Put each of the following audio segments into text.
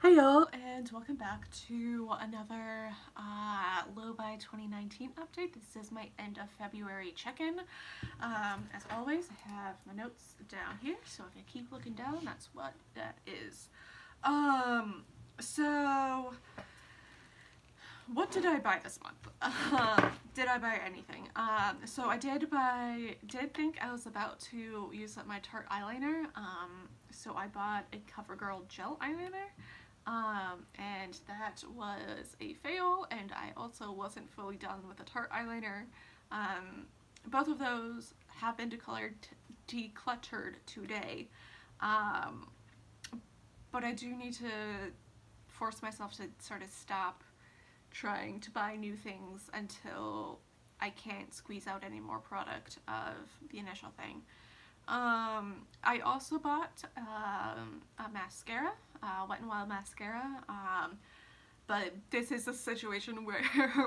Hi y'all, and welcome back to another Low by 2019 update. This is my end of February check-in. As always, I have my notes down here, so if I keep looking down, that's what that is. So what did I buy this month? Did I buy anything? So I did think I was about to use up my Tarte eyeliner. So I bought a CoverGirl gel eyeliner. And that was a fail, and I also wasn't fully done with the Tarte eyeliner. Both of those have been decluttered today, but I do need to force myself to sort of stop trying to buy new things until I can't squeeze out any more product of the initial thing. I also bought a mascara, Wet n Wild mascara, but this is a situation where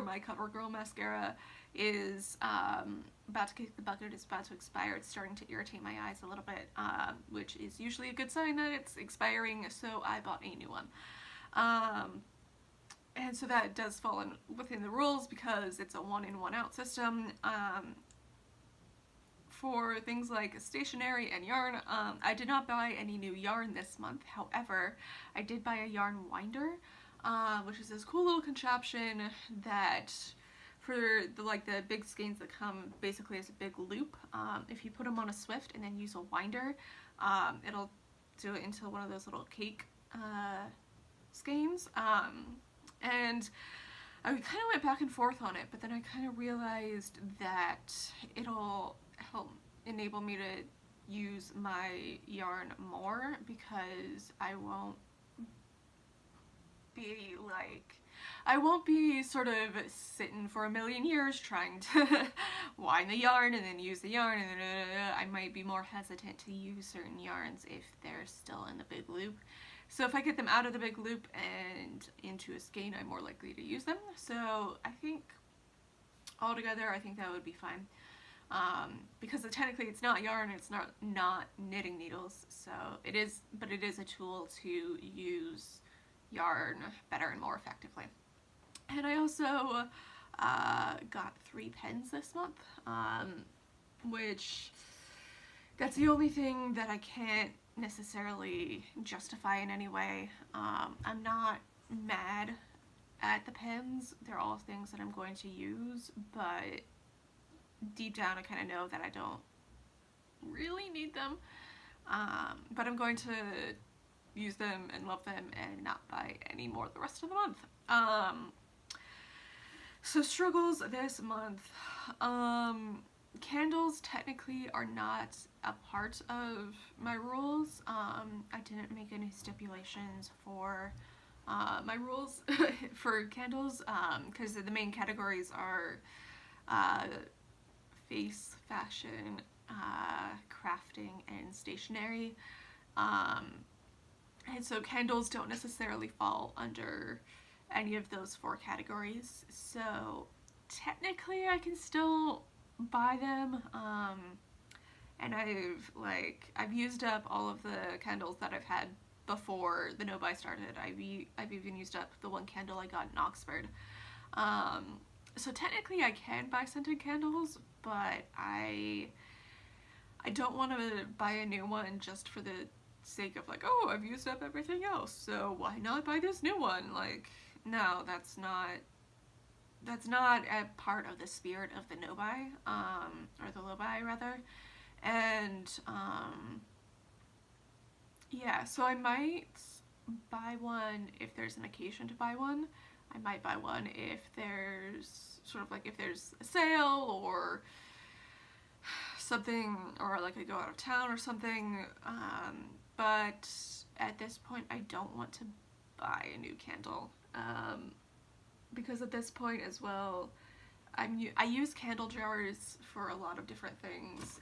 my CoverGirl mascara is about to kick the bucket, it's about to expire, it's starting to irritate my eyes a little bit, which is usually a good sign that it's expiring, so I bought a new one. And so that does fall within the rules because it's a one in, one out system. For things like stationery and yarn, I did not buy any new yarn this month. However, I did buy a yarn winder, which is this cool little contraption that for the big skeins that come basically as a big loop, if you put them on a Swift and then use a winder, it'll do it into one of those little cake skeins. And I kind of went back and forth on it, but then I kind of realized that it'll help enable me to use my yarn more because I won't be sort of sitting for a million years trying to wind the yarn and then use the yarn, and then I might be more hesitant to use certain yarns if they're still in the big loop. So if I get them out of the big loop and into a skein, I'm more likely to use them. So I think altogether, I think that would be fine. Because technically it's not yarn, it's not knitting needles, so it is, but it is a tool to use yarn better and more effectively. And I also got 3 pens this month, which that's the only thing that I can't necessarily justify in any way. I'm not mad at the pens, they're all things that I'm going to use, but deep down I kind of know that I don't really need them, but I'm going to use them and love them and not buy any more the rest of the month. So struggles this month. Candles technically are not a part of my rules. I didn't make any stipulations for my rules for candles because the main categories are face, fashion, crafting, and stationery. And so candles don't necessarily fall under any of those 4 categories. So technically I can still buy them. And I've used up all of the candles that I've had before the no buy started. I've even used up the one candle I got in Oxford. So technically I can buy scented candles, but I don't want to buy a new one just for the sake of oh, I've used up everything else, so why not buy this new one? No, that's not a part of the spirit of the no buy, or the low buy rather. And yeah, so I might buy one if there's an occasion to buy one. I might buy one if there's if there's a sale or something, or I go out of town or something, but at this point I don't want to buy a new candle, because at this point as well, I use candle jars for a lot of different things.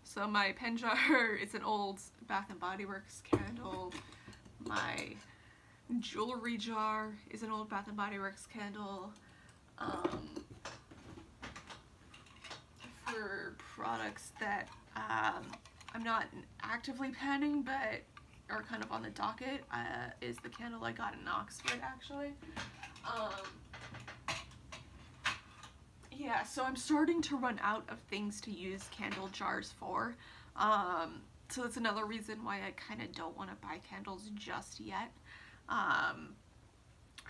So my pen jar is an old Bath and Body Works candle. My jewelry jar is an old Bath and Body Works candle. For products that I'm not actively penning, but are kind of on the docket is the candle I got in Oxford, actually. Yeah, so I'm starting to run out of things to use candle jars for. So that's another reason why I kind of don't want to buy candles just yet. Um,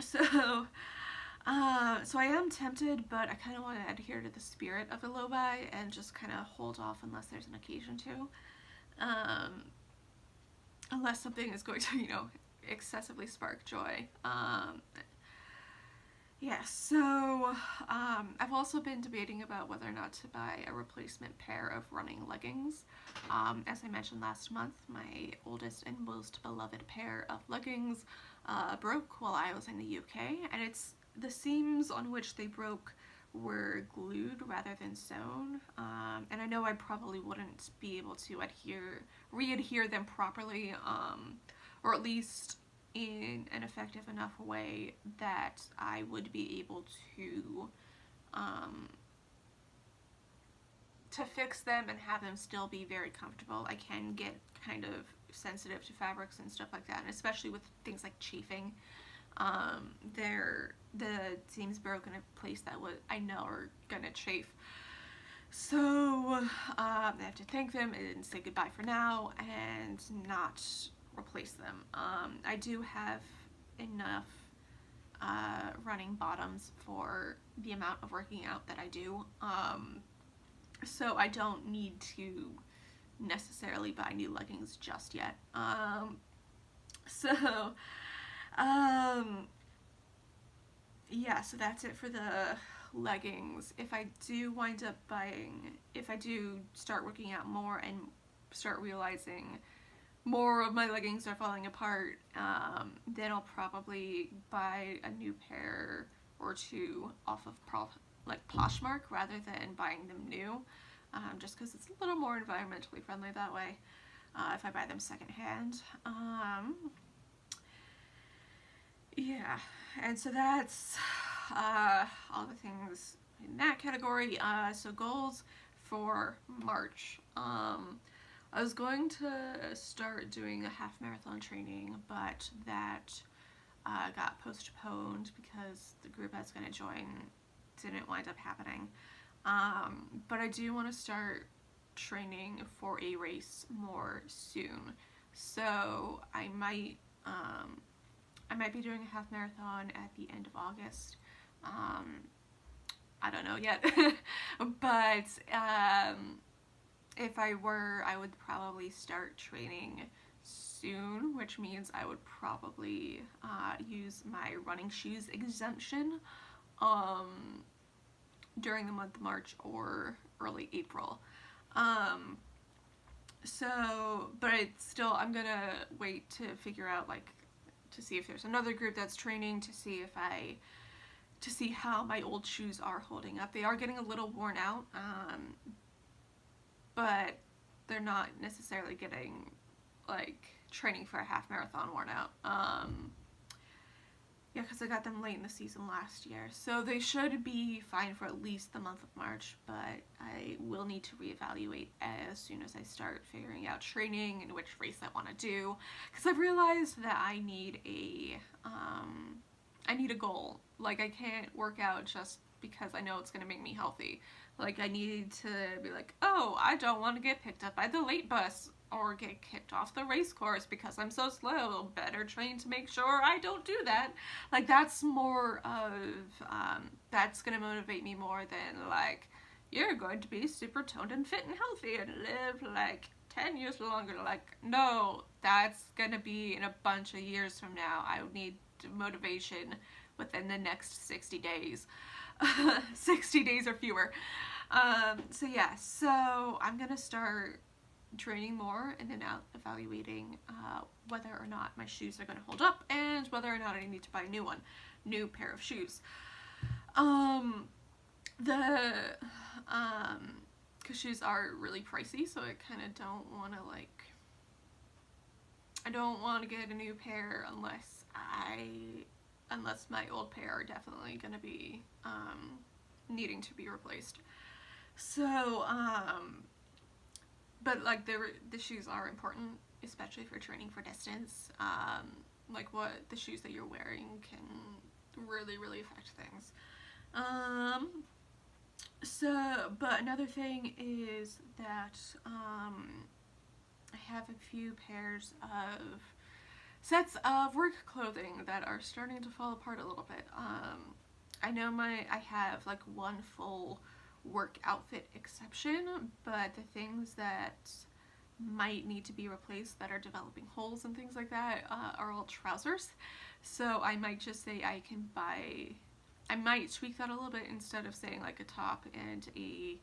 so, so I am tempted, but I kind of want to adhere to the spirit of the low buy and just kind of hold off unless there's an occasion to. Unless something is going to, excessively spark joy. Yeah, so I've also been debating about whether or not to buy a replacement pair of running leggings. As I mentioned last month, my oldest and most beloved pair of leggings broke while I was in the UK, and it's the seams on which they broke were glued rather than sewn, and I know I probably wouldn't be able to re-adhere them properly, or at least in an effective enough way that I would be able to fix them and have them still be very comfortable. I can get kind of sensitive to fabrics and stuff like that, and especially with things like chafing. The seams broke in a place that I know are gonna chafe. So I have to thank them and say goodbye for now and not replace them. I do have enough running bottoms for the amount of working out that I do, so I don't need to necessarily buy new leggings just yet. Yeah, so that's it for the leggings. If I do start working out more and start realizing more of my leggings are falling apart, then I'll probably buy a new pair or two off of Poshmark rather than buying them new, just because it's a little more environmentally friendly that way if I buy them secondhand. Yeah, and so that's all the things in that category. So goals for March. I was going to start doing a half marathon training, but that got postponed because the group I was going to join didn't wind up happening. But I do want to start training for a race more soon. So I might be doing a half marathon at the end of August. I don't know yet, but if I were, I would probably start training soon, which means I would probably use my running shoes exemption during the month of March or early April. But I'm gonna wait to figure out, to see if there's another group that's training, to see how my old shoes are holding up. They are getting a little worn out, but they're not necessarily getting training for a half marathon worn out. Yeah, because I got them late in the season last year, so they should be fine for at least the month of March, but I will need to reevaluate as soon as I start figuring out training and which race I want to do, because I've realized that I need a goal. I can't work out just because I know it's going to make me healthy. I need to be oh, I don't want to get picked up by the late bus or get kicked off the race course because I'm so slow. Better train to make sure I don't do that. That's more of, that's going to motivate me more than, you're going to be super toned and fit and healthy and live, 10 years longer. No, that's going to be in a bunch of years from now. I need motivation within the next 60 days. 60 days or fewer. So I'm going to start training more and then evaluating whether or not my shoes are going to hold up and whether or not I need to buy a new pair of shoes. Because shoes are really pricey, so I kind of don't want to I don't want to get a new pair unless my old pair are definitely going to be needing to be replaced. So, but the shoes are important especially for training for distance. Like what the shoes that you're wearing can really, really affect things. But another thing is that I have a few pairs of sets of work clothing that are starting to fall apart a little bit. I know I have like one full work outfit exception, but the things that might need to be replaced that are developing holes and things like that are all trousers. So I might just say I might tweak that a little bit instead of saying like a top and a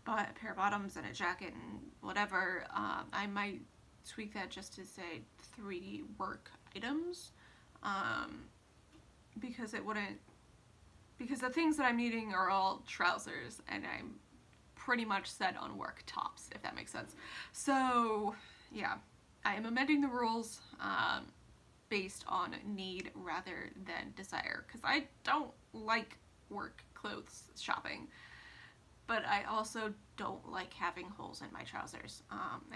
pair of bottoms and a jacket and whatever. I might tweak that just to say 3 work items, because because the things that I'm needing are all trousers, and I'm pretty much set on work tops, if that makes sense. So yeah, I am amending the rules based on need rather than desire, because I don't like work clothes shopping, but I also don't like having holes in my trousers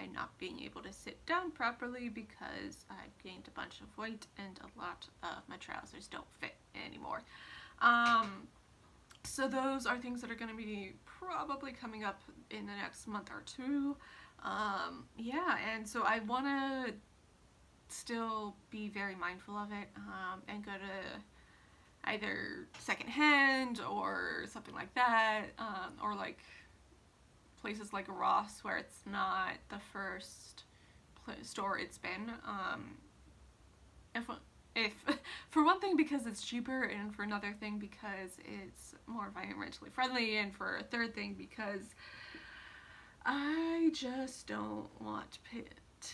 and not being able to sit down properly because I've gained a bunch of weight and a lot of my trousers don't fit anymore. So those are things that are going to be probably coming up in the next month or two. Yeah, and so I want to still be very mindful of it and go to either secondhand or something like that, or like places like Ross where it's not the first store it's been. If for one thing because it's cheaper, and for another thing because it's more environmentally friendly, and for a third thing because I just don't want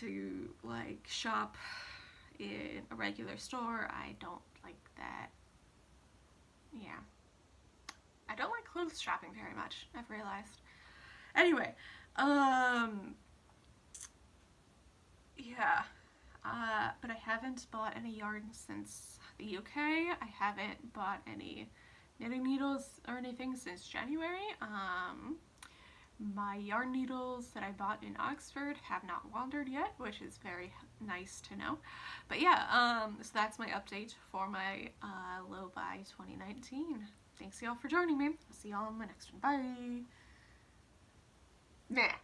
to like shop in a regular store. I don't like that. Yeah, I don't like clothes shopping very much, I've realized. Anyway, yeah, but I haven't bought any yarn since the UK. I haven't bought any knitting needles or anything since January. My yarn needles that I bought in Oxford have not wandered yet, which is very nice to know. But yeah, so that's my update for my low buy 2019. Thanks y'all for joining me. I'll see y'all in my next one. Bye. Nah.